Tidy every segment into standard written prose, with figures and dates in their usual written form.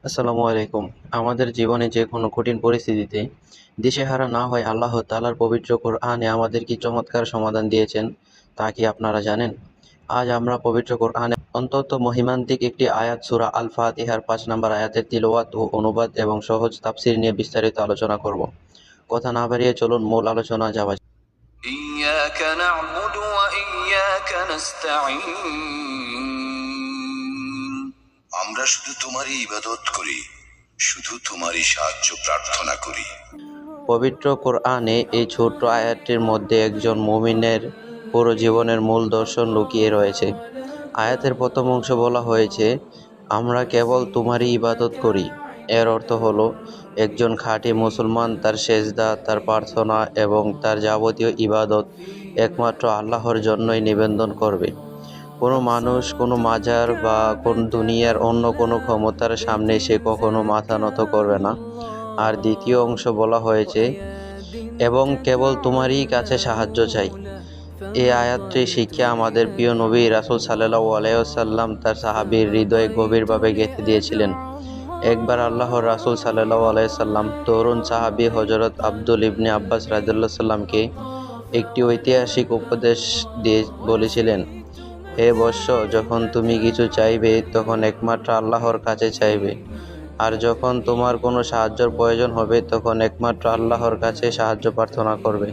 আসসালামু আলাইকুম। আমাদের জীবনে যে কোনো কঠিন পরিস্থিতিতে দিশেহারা না হয়ে আল্লাহ তাআলার পবিত্র কোরআনে আমাদের কি চমৎকার সমাধান দিয়েছেন তা কি আপনারা জানেন? আজ আমরা পবিত্র কোরআনে অত্যন্ত মহিমান্বিত একটি আয়াত সূরা আল ফাতিহার ৫ নম্বর আয়াতের তিলাওয়াত ও অনুবাদ এবং সহজ তাফসীর নিয়ে বিস্তারিত আলোচনা করব। কথা না বাড়িয়ে চলুন মূল আলোচনা যাওয়া যাক। إياك نعبد وإياك نستعين আমরা শুধু তোমারই ইবাদত করি, শুধু তোমারই সাহায্য প্রার্থনা করি। পবিত্র কোরআনে এই ছোট্ট আয়াতটির মধ্যে একজন মুমিনের পুরো জীবনের মূল দর্শন লুকিয়ে রয়েছে। আয়াতের প্রথম অংশ বলা হয়েছে, আমরা কেবল তোমারই ইবাদত করি। এর অর্থ হলো একজন খাঁটি মুসলমান তার সেজদা, তার প্রার্থনা এবং তার যাবতীয় ইবাদত একমাত্র আল্লাহর জন্যই নিবেদন করবে। কোনো মানুষ, কোনো মাজার বা কোন দুনিয়ার অন্য কোনো ক্ষমতার সামনে সে কখনো মাথা নত করবে না। আর দ্বিতীয় অংশ বলা হয়েছে, এবং কেবল তোমারই কাছে সাহায্য চাই। এই আয়াতটি শিক্ষা আমাদের প্রিয় নবী রাসূল সাল্লাল্লাহু আলাইহি ওয়াসাল্লাম তার সাহাবীর হৃদয়ে গভীরভাবে গেঁথে দিয়েছিলেন। একবার আল্লাহর রাসূল সাল্লাল্লাহু আলাইহি সাল্লাম তরুণ সাহাবী হযরত আব্দুল ইবনে আব্বাস রাদিয়াল্লাহু সাল্লামকে একটি ঐতিহাসিক উপদেশ দিয়ে বলেছিলেন, হে বৎস, যখন তুমি কিছু চাইবে তখন একমাত্র আল্লাহর কাছে চাইবে, আর যখন তোমার কোনো সাহায্যের প্রয়োজন হবে তখন একমাত্র আল্লাহর কাছে সাহায্য প্রার্থনা করবে।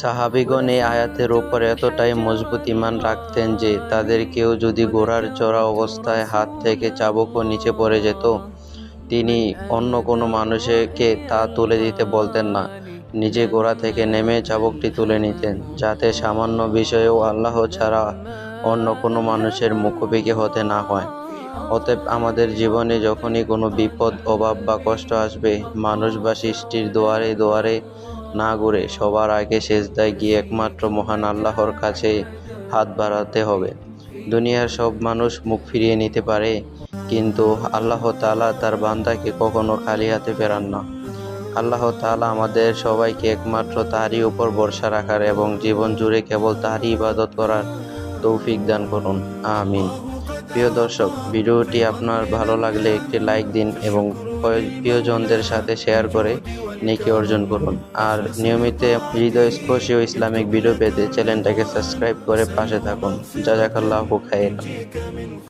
সাহাবীগণ এই আয়াতের উপর এতটাই মজবুত ঈমান রাখতেন যে তাদের কেউ যদি ঘোড়ার চড়া অবস্থায় হাত থেকে চাবুকও নিচে পড়ে যেত, তিনি অন্য কোনো মানুষকে তা তুলে দিতে বলতেন না। নিজে ঘোড়া থেকে নেমে চাবুকটি তুলে নিতেন, যাতে সামান্য বিষয়েও আল্লাহ ছাড়া অন্য কোনো মানুষের মুখোমুখি হতে না হয়। অতএব আমাদের জীবনে যখনই কোনো বিপদ, অভাব বা কষ্ট আসবে, মানুষ বা সৃষ্টির দুয়ারে দুয়ারে না ঘুরে সবার আগে সেজদায় গিয়ে একমাত্র মহান আল্লাহর কাছে হাত বাড়াতে হবে। দুনিয়ার সব মানুষ মুখ ফিরিয়ে নিতে পারে, কিন্তু আল্লাহ তাআলা তার বান্দাকে কখনো খালি হাতে ফেরান না। আল্লাহ তাআলা আমাদের সবাইকে একমাত্র তারই উপর ভরসা রাখার এবং জীবন জুড়ে কেবল তারই ইবাদত করার তৌফিক দান করুন। আমিন। প্রিয় দর্শক, ভিডিওটি আপনার ভালো লাগলে একটি লাইক দিন এবং প্রিয়জনদের সাথে শেয়ার করে নেকি অর্জন করুন। আর নিয়মিত হৃদয়স্পর্শী ও ইসলামিক ভিডিও পেতে চ্যানেলটাকে সাবস্ক্রাইব করে পাশে থাকুন। জাযাকাল্লাহু খাইরান।